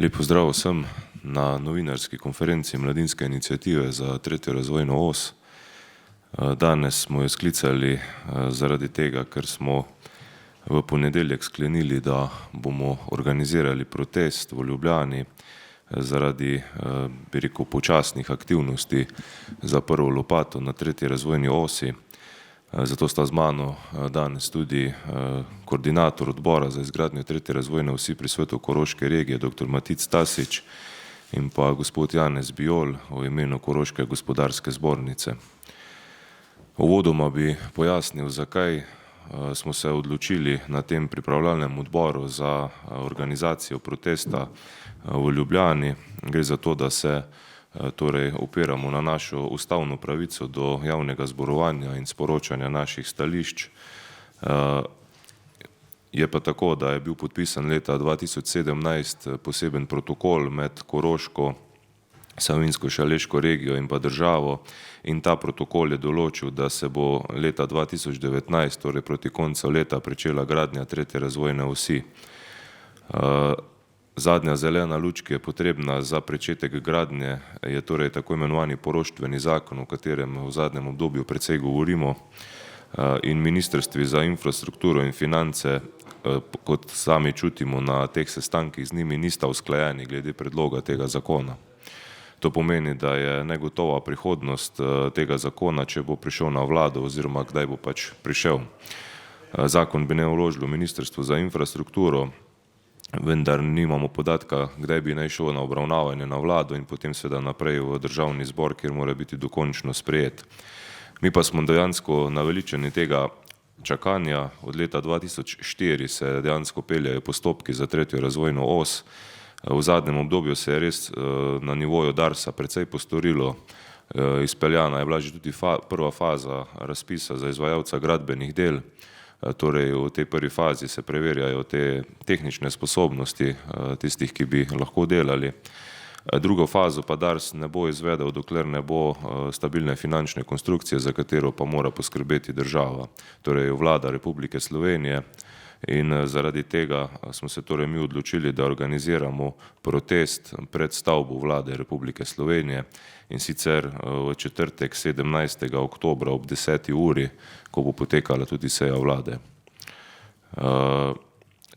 Lep pozdrav vsem na novinarski konferenci Mladinske iniciative za tretjo razvojno os. Danes smo jo sklicali zaradi tega, ker smo v ponedeljek sklenili, da bomo organizirali protest v Ljubljani zaradi, bi rekel, počasnih aktivnosti za prvo lopato na tretji razvojni osi. Zato sta z mano danes tudi koordinator odbora za izgradnjo tretje razvojne osi pri Svetu Koroške regije, dr. Matic Tasič, in pa gospod Janez Bijol v imenu Koroške gospodarske zbornice. Uvodoma bi pojasnil, zakaj smo se odločili na tem pripravljalnem odboru za organizacijo protesta v Ljubljani. Gre za to, da se torej opiramo na našo ustavno pravico do javnega zborovanja in sporočanja naših stališč. Je pa tako, da je bil podpisan leta 2017 poseben protokol med Koroško, Savinjsko-Šaleško regijo in pa državo, in ta protokol je določil, da se bo leta 2019, torej proti koncu leta, pričela gradnja tretje razvojne osi. Zadnja zelena luč, ki je potrebna za pričetek gradnje, je torej tako imenovani poroštveni zakon, o katerem v zadnjem obdobju precej govorimo, in ministrstvi za infrastrukturo in finance, kot sami čutimo na teh sestankih z njimi, nista usklajeni glede predloga tega zakona. To pomeni, da je negotova prihodnost tega zakona, če bo prišel na vlado oziroma kdaj bo pač prišel. Zakon bi naj vložilo Ministrstvo za infrastrukturo, vendar nimamo podatka, kdaj bi naj šel na obravnavanje na vlado in potem seveda naprej v državni zbor, kjer mora biti dokončno sprejet. Mi pa smo dejansko naveličani tega čakanja. Od leta 2004 se dejansko peljejo postopki za tretjo razvojno os. V zadnjem obdobju se je res na nivoju Darsa precej postorilo. Izpeljana je bila že tudi prva faza razpisa za izvajalca gradbenih del. Torej v tej prvi fazi se preverjajo te tehnične sposobnosti tistih, ki bi lahko delali. Drugo fazo pa Dars ne bo izvedel, dokler ne bo stabilne finančne konstrukcije, za katero pa mora poskrbeti država, torej Vlada Republike Slovenije. In zaradi tega smo se torej mi odločili, da organiziramo protest pred stavbo Vlade Republike Slovenije, in sicer v četrtek 17. oktobra ob 10. uri, ko bo potekala tudi seja vlade.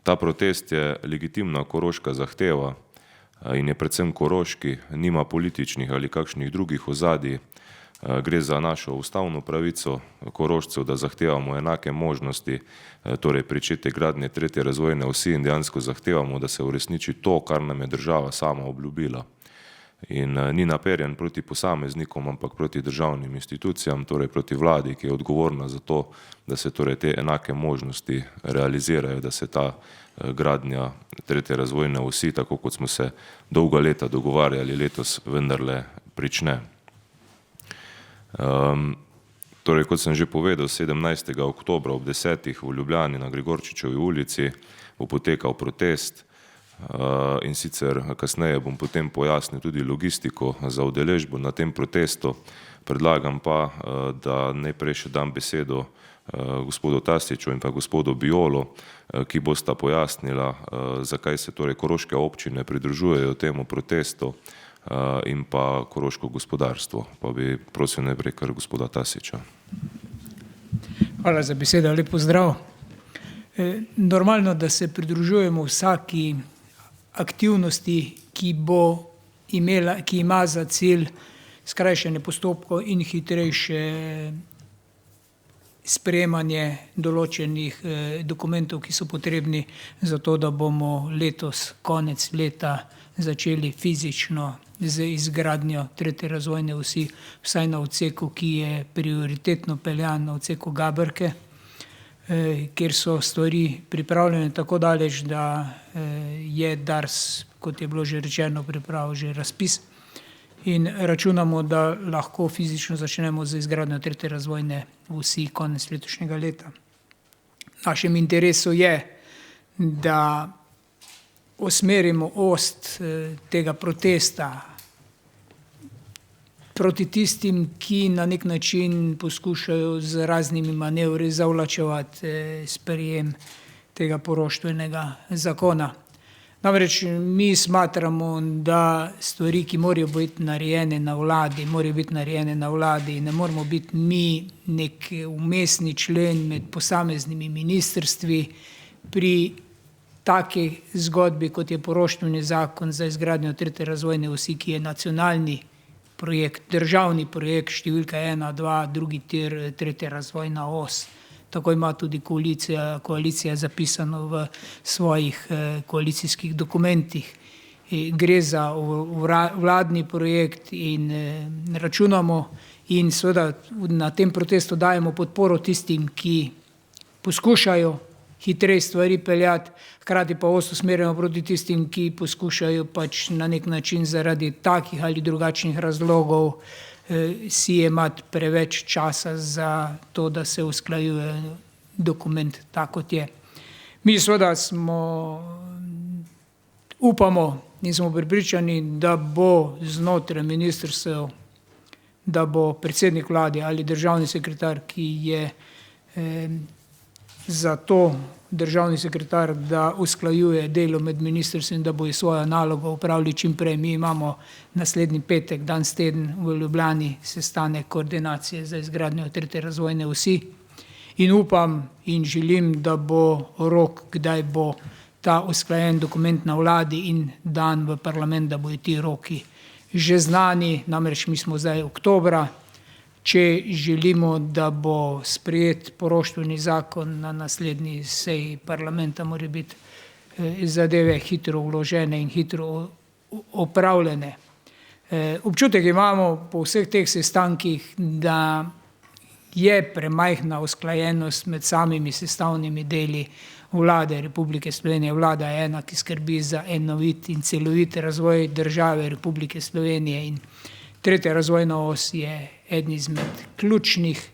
Ta protest je legitimna koroška zahteva in je predvsem koroški, nima političnih ali kakšnih drugih ozadij. Gre za našo ustavno pravico Korošcev, da zahtevamo enake možnosti, torej pričetek gradnje tretje razvojne osi, in dejansko zahtevamo, da se uresniči to, kar nam je država sama obljubila. In ni naperjen proti posameznikom, ampak proti državnim institucijam, torej proti vladi, ki je odgovorna za to, da se torej te enake možnosti realizirajo, da se ta gradnja tretje razvojne osi, tako kot smo se dolga leta dogovarjali, letos vendarle prične. Torej, kot sem že povedal, 17. oktobra ob 10. v Ljubljani na Gregorčičevi ulici bo potekal protest, in sicer kasneje bom potem pojasnil tudi logistiko za udeležbo na tem protestu. Predlagam pa, da najprej še dam besedo gospodu Tasiču in pa gospodu Bijolu, ki bosta pojasnila, zakaj se torej koroške občine pridružujejo temu protestu in pa koroško gospodarstvo. Pa bi prosil najprej kar gospoda Tasiča. Hvala za besedo, lep pozdrav. Normalno, da se pridružujemo vsaki aktivnosti, ki ima za cilj skrajšanje postopkov in hitrejše sprejemanje določenih dokumentov, ki so potrebni za to, da bomo letos konec leta začeli fizično z izgradnjo tretje razvojne osi, vsaj na odseku, ki je prioritetno peljan, na odseku Gaberke, kjer so stvari pripravljene tako daleč, da je Dars, kot je bilo že rečeno, pripravil že razpis, in računamo, da lahko fizično začnemo z izgradnjo tretje razvojne osi konec letošnjega leta. V našem interesu je, da usmerimo ost tega protesta proti tistim, ki na nek način poskušajo z raznimi manevri zavlačevati sprejem tega poroštvenega zakona. Namreč mi smatramo, da stvari, ki morajo biti narejene na vladi, morajo biti narejene na vladi. Ne moramo biti mi nek umestni člen med posameznimi ministrstvi pri taki zgodbi, kot je poroštveni zakon za izgradnjo tretje razvojne osi, ki je nacionalni projekt, državni projekt, številka 1, 2, drugi tir, tretja razvojna os. Tako ima tudi koalicija zapisano v svojih koalicijskih dokumentih. Gre za vladni projekt in računamo in seveda na tem protestu dajemo podporo tistim, ki poskušajo hitreje stvari peljati, hkrati pa os usmerjamo proti tistim, ki poskušajo pač na nek način zaradi takih ali drugačnih razlogov si imati preveč časa za to, da se usklajuje dokument tako, kot je. Mi seveda upamo in smo pripričani, da bo znotraj ministrstev, da bo predsednik vlade ali državni sekretar, ki je za to državni sekretar, da usklajuje delo med ministrstvi in da bo svojo nalogo upravili čim prej. Mi imamo naslednji petek, danes teden v Ljubljani, sestanek koordinacije za izgradnjo tretje razvojne osi in upam in želim, da bo rok, kdaj bo ta usklajen dokument na vladi in dan v parlament, da bodo ti roki že znani, namreč mi smo zdaj oktobra. Če želimo, da bo sprejet poroštveni zakon na naslednji seji parlamenta, mora biti zadeve hitro vložene in hitro opravljene. Občutek imamo po vseh teh sestankih, da je premajhna usklajenost med samimi sestavnimi deli vlade Republike Slovenije. Vlada je ena, ki skrbi za enovit in celovit razvoj države Republike Slovenije in tretja razvojna os je eden izmed ključnih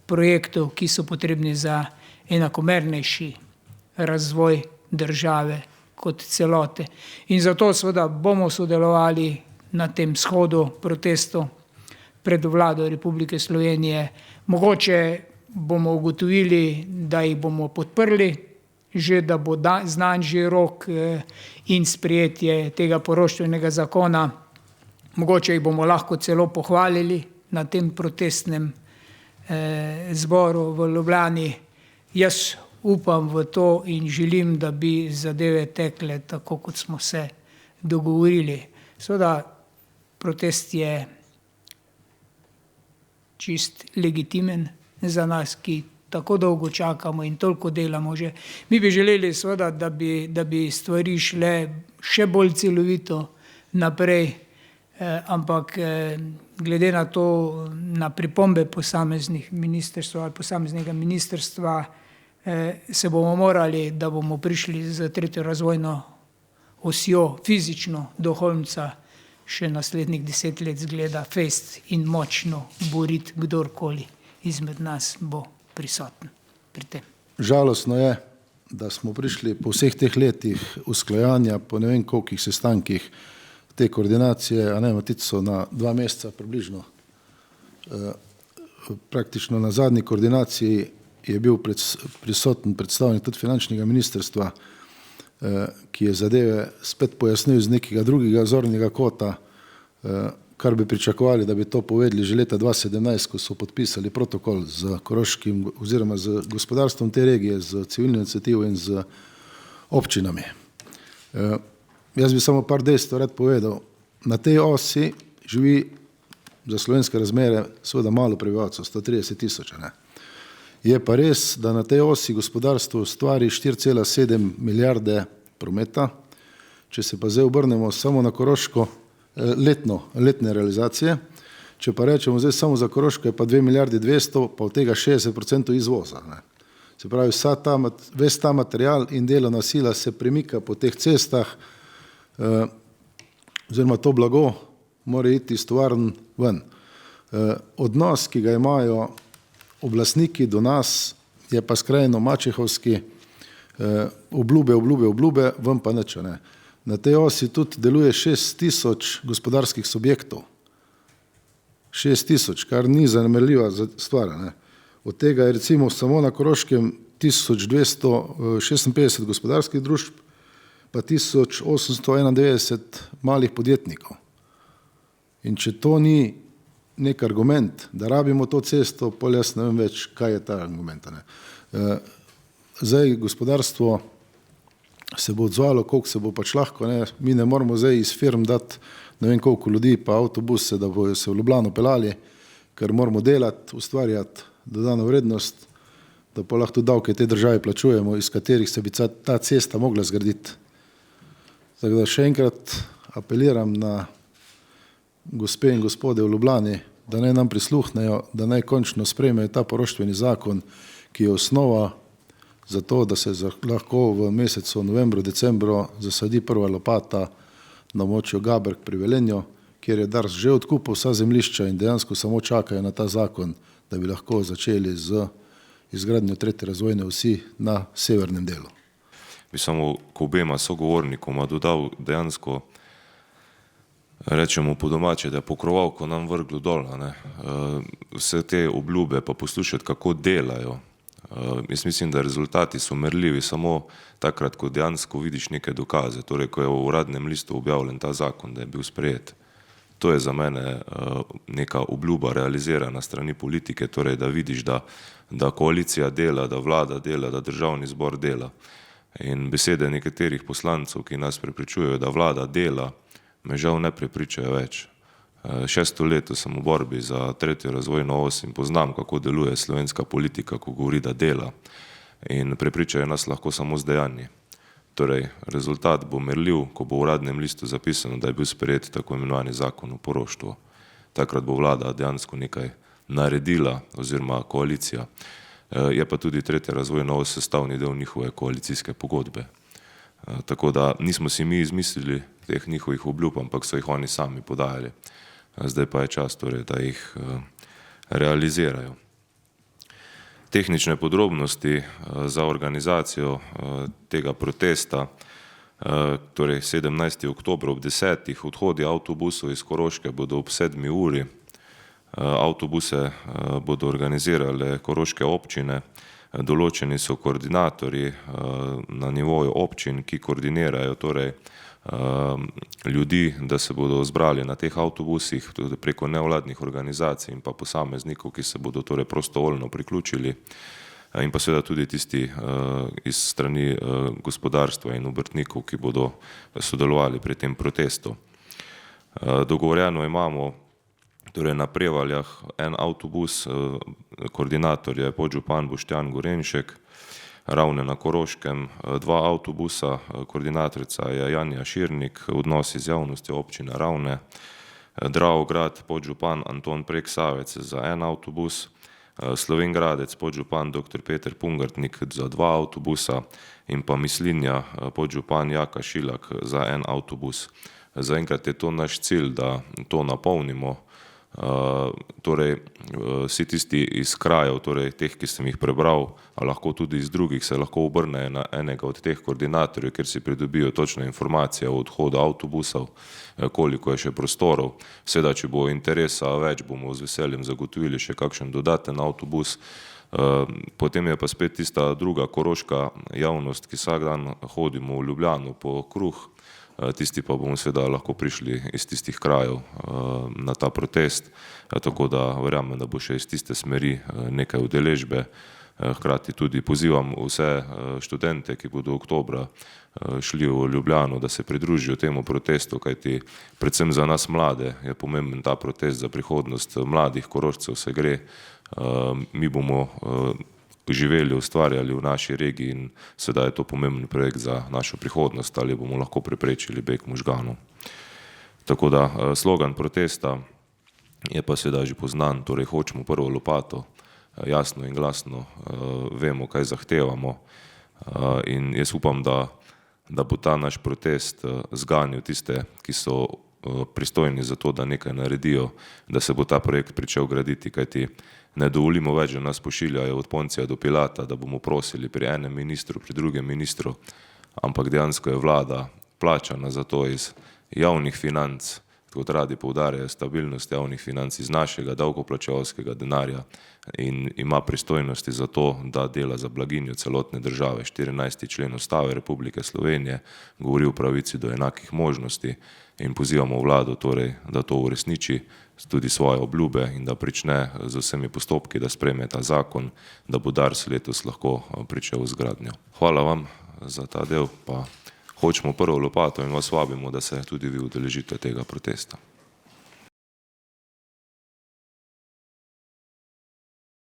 projektov, ki so potrebni za enakomernejši razvoj države kot celote. In zato seveda bomo sodelovali na tem shodu, protestu pred vlado Republike Slovenije. Mogoče bomo ugotovili, da jih bomo podprli, že da bo znan že rok in sprejetje tega poroštvenega zakona. Mogoče jih bomo lahko celo pohvalili na tem protestnem zboru v Ljubljani. Jaz upam v to in želim, da bi zadeve tekle tako, kot smo se dogovorili. Seveda protest je čist legitimen za nas, ki tako dolgo čakamo in toliko delamo že. Mi bi želeli seveda, da bi stvari šle še bolj celovito naprej, ampak glede na to, na pripombe posameznih ministrstv ali posameznega ministrstva, se bomo morali, da bomo prišli z tretjo razvojno osjo fizično do Holmca, še naslednjih 10 let zgleda fejst in močno boriti, kdorkoli izmed nas bo prisoten pri tem. Žalostno je, da smo prišli po vseh teh letih usklajanja, po ne vem kolikih sestankih, te koordinacije, a ne, Matico, na 2 meseca približno. Praktično na zadnji koordinaciji je bil prisoten predstavnik tudi finančnega ministrstva, ki je zadeve spet pojasnil z nekega drugega zornega kota, kar bi pričakovali, da bi to povedali že leta 2017, ko so podpisali protokol z Koroškim oziroma z gospodarstvom te regije, z civilno iniciativo in z občinami. Jaz bi samo par dejstev rad povedal. Na tej osi živi za slovenske razmere seveda malo prebivalcev, 130 tisoč. Je pa res, da na tej osi gospodarstvo ustvari 4,7 milijarde prometa. Če se pa zdaj obrnemo samo na Koroško, letne realizacije, če pa rečemo zdaj samo za Koroško je pa 2 milijardi 200, pa od tega 60% izvoza. Se pravi, ves ta material in delovna sila se premika po teh cestah, oziroma to blago mora iti iz tovarn ven. Odnos, ki ga imajo oblastniki do nas, je pa skrajno mačehovski, obljube, ven pa nič. Na tej osi tudi deluje 6 tisoč gospodarskih subjektov. 6 tisoč, kar ni zanemarljiva stvar. Od tega je recimo samo na Koroškem 1256 gospodarskih družb, pa 1891 malih podjetnikov. In če to ni nek argument, da rabimo to cesto, pol jaz ne vem več, kaj je ta argument. Zdaj gospodarstvo se bo odzvalo, koliko se bo pač lahko, ne. Mi ne moramo zdaj iz firm dati ne vem koliko ljudi pa avtobuse, da bojo se v Ljubljano pelali, ker moramo delati, ustvarjati dodano vrednost, da pa lahko tudi davke te države plačujemo, iz katerih se bi ta cesta mogla zgraditi. Tako da še enkrat apeliram na gospe in gospode v Ljubljani, da naj nam prisluhnejo, da naj končno sprejmejo ta poroštveni zakon, ki je osnova za to, da se lahko v mesecu novembru, decembru zasadi prva lopata na območju Gaberg pri Velenju, kjer je Dars že odkupil vsa zemljišča in dejansko samo čakajo na ta zakon, da bi lahko začeli z izgradnjo tretje razvojne osi na severnem delu. Bi samo k obema sogovornikoma dodal dejansko, rečemo po domače, da je pokrovalko nam vrglo dol, ne. Vse te obljube pa poslušati, kako delajo. Jaz mislim, da rezultati so merljivi samo takrat, ko dejansko vidiš neke dokaze, torej ko je v uradnem listu objavljen ta zakon, da je bil sprejet. To je za mene neka obljuba realizirana strani politike, torej da vidiš, da koalicija dela, da vlada dela, da državni zbor dela. In besede nekaterih poslancev, ki nas prepričujejo, da vlada dela, me žal ne prepričajo več. 6. leto sem v borbi za tretjo razvojno os in poznam, kako deluje slovenska politika, ko govori, da dela. In prepričajo nas lahko samo z dejanji. Torej, rezultat bo merljiv, ko bo v uradnem listu zapisano, da je bil sprejet tako imenovani zakon o poroštvu. Takrat bo vlada dejansko nekaj naredila oziroma koalicija. Je pa tudi tretja razvojna os sestavni del njihove koalicijske pogodbe. Tako da nismo si mi izmislili teh njihovih obljub, ampak so jih oni sami podajali. Zdaj pa je čas, torej, da jih realizirajo. Tehnične podrobnosti za organizacijo tega protesta, torej 17. oktober ob 10. odhodi avtobusov iz Koroške bodo ob 7. uri. Avtobuse bodo organizirale koroške občine, določeni so koordinatorji na nivoju občin, ki koordinirajo torej ljudi, da se bodo zbrali na teh avtobusih tudi preko nevladnih organizacij in pa posameznikov, ki se bodo torej prostovoljno priključili, in pa seveda tudi tisti iz strani gospodarstva in obrtnikov, ki bodo sodelovali pri tem protestu. Dogovorjeno imamo torej na Prevaljah en avtobus, koordinator je podžupan Boštjan Gorenšek, Ravne na Koroškem 2 avtobusa, koordinatorica je Janja Širnik, odnosi z javnostjo občine Ravne, Dravograd podžupan Anton Preksavec za 1 avtobus, Slovenj Gradec podžupan dr. Peter Pungartnik za 2 avtobusa in pa Mislinja podžupan Jaka Šilak za 1 avtobus. Zaenkrat je to naš cilj, da to napolnimo. Torej vsi tisti iz krajev, torej teh, ki sem jih prebral, a lahko tudi iz drugih, se lahko obrnejo na enega od teh koordinatorjev, kjer si pridobijo točne informacije o odhodu avtobusov, koliko je še prostorov. Seveda, če bo interesa več, bomo z veseljem zagotovili še kakšen dodaten avtobus. Potem je pa spet tista druga koroška javnost, ki vsak dan hodimo v Ljubljano po kruh, tisti pa bomo seveda lahko prišli iz tistih krajev na ta protest, tako da verjamem, da bo še iz tiste smeri nekaj udeležbe. Hkrati tudi pozivam vse študente, ki bodo oktobra šli v Ljubljano, da se pridružijo temu protestu, kajti predvsem za nas mlade je pomemben ta protest, za prihodnost mladih Korošcev se gre. Mi bomo živeli, ustvarjali v naši regiji in seveda je to pomemben projekt za našo prihodnost, ali bomo lahko preprečili beg možganov. Tako da slogan protesta je pa seveda že poznan, torej hočemo prvo lopato, jasno in glasno vemo, kaj zahtevamo, in jaz upam, da bo ta naš protest zganil tiste, ki so pristojni za to, da nekaj naredijo, da se bo ta projekt pričel graditi, kajti ne dovolimo več, da nas pošiljajo od Poncija do Pilata, da bomo prosili pri enem ministru, pri drugem ministru, ampak dejansko je vlada plačana za to iz javnih financ, kot radi poudarjajo, stabilnost javnih financ iz našega davkoplačevalskega denarja in ima pristojnosti za to, da dela za blaginjo celotne države. 14. člen Ustave Republike Slovenije govori o pravici do enakih možnosti in pozivamo vlado torej, da to uresniči tudi svoje obljube in da prične z vsemi postopki, da sprejme ta zakon, da bo Dars letos lahko pričel z gradnjo. Hvala vam za ta del, pa hočemo prvo lopato in vas vabimo, da se tudi vi udeležite tega protesta.